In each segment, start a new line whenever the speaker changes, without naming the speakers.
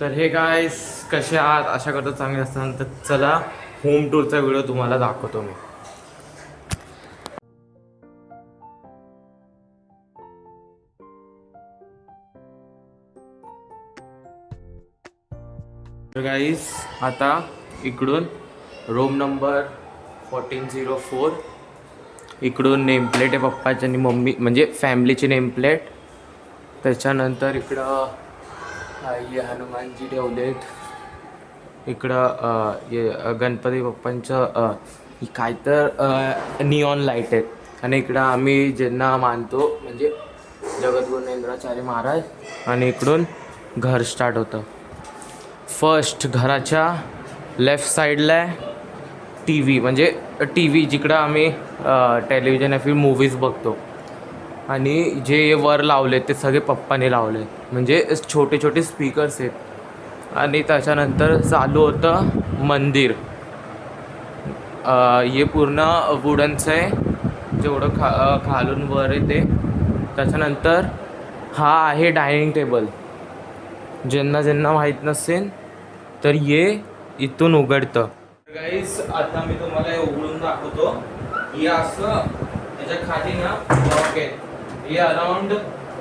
तर hey guys कसे आहात, आशा करतो चांगले असताना. तर चला होम टूरचा व्हिडिओ तुम्हाला दाखवतो मी. तर गाईस आता इकडून रूम नंबर 1404 इकडून नेमप्लेट आहे पप्पाची आणि मम्मी म्हणजे फॅमिलीची नेमप्लेट. त्याच्यानंतर इकडं हे हनुमानजी ठेवलेत. इकडं गणपती बाप्पांचं काय तर निऑन लाईट आहेत. आणि इकडं आम्ही ज्यांना मानतो म्हणजे जगद्गुरू नेंद्राचार्य महाराज. आणि इकडून घर स्टार्ट होतं. फर्स्ट घराच्या लेफ्ट साईडला टी व्ही म्हणजे टी व्ही जिकडं आम्ही टेलिव्हिजन या फिल्म मूवीज बघतो. आणि जे वर लावले ते सगळे पप्पाने लावले म्हणजे छोटे छोटे स्पीकर्स आहेत. आणि त्याच्यानंतर चालू होतं मंदिर. हे पूर्ण वुडनचं आहे जेवढं खालून वर आहे ते. त्याच्यानंतर हा आहे डायनिंग टेबल. ज्यांना माहीत नसेल तर ये इथून उघडतं. गाईस आता मी तुम्हाला हे उघडून दाखवतो. हे असं त्याच्या खाली ना लॉक आहे. हे अराउंड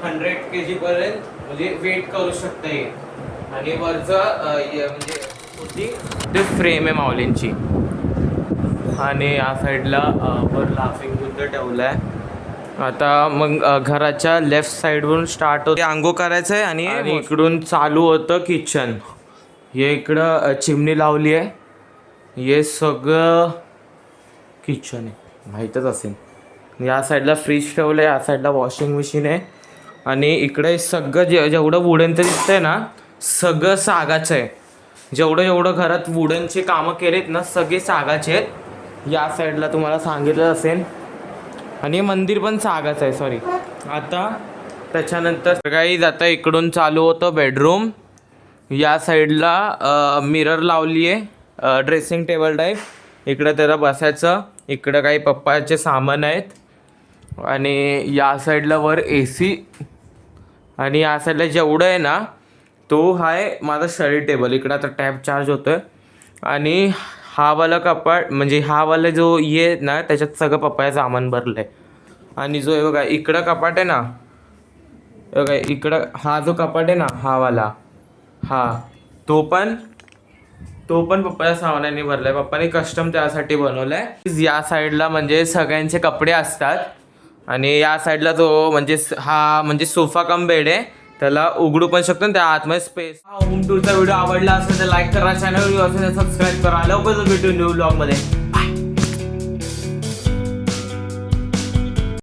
100 kg पर्यंत म्हणजे वेट करू शकतं हे. आणि वरचं म्हणजे होती ते फ्रेम आहे माऊलींची. आणि या साईडला वर लाफिंग बुद्ध ठेवलं आहे. आता मग घराच्या लेफ्ट साईडवरून स्टार्ट होते आंघोळ करायचं आहे. आणि इकडून चालू होतं किचन. हे इकडं चिमणी लावली आहे. हे सगळं किचन आहे माहीतच असेल. या साईडला फ्रीज ठेवलं आहे. या साईडला वॉशिंग मशीन आहे. आणि इकडे सगळं जेवढं वुडनचं दिसतंय ना सगळं सागाचं आहे. जेवढं घरात वुडनचे कामं केलेत ना सगळे सागाचे आहेत. या साईडला तुम्हाला सांगितलं असेल. आणि मंदिर पण सागाचं आहे सॉरी. आता त्याच्यानंतर काही आता इकडून चालू होतं बेडरूम. या साईडला मिरर लावली आहे ड्रेसिंग टेबल टाईप. इकडं त्याला बसायचं. इकडं काही पप्पाचे सामान आहेत. आणि या साईडला वर AC. आणि या साईडला जेवढं आहे ना तो आहे माझा स्टडी टेबल. इकडं आता टॅब चार्ज होतो आहे. आणि हा वाला कपाट म्हणजे हा वाला जो ये ना त्याच्यात सगळं पप्पाचं सामान भरलं आहे. आणि जो बघा इकडं कपाट आहे ना बघा इकडं हा जो कपाट आहे ना हा वाला तो पण पप्पाच्या सामानाने भरलाय. पप्पाने कस्टम त्यासाठी बनवलाय. या साईडला म्हणजे सगळ्यांचे कपडे असतात. आणि या साईडला तो म्हणजे सोफा कम बेड आहे. त्याला उघडू पण शकतो. त्या आतमध्ये स्पेस. हा होम टूरचा व्हिडिओ आवडला असेल तर लाईक करा. चॅनल असेल तर सबस्क्राईब करा. लवकरच भेटू न्यू व्लॉगमध्ये. बाय.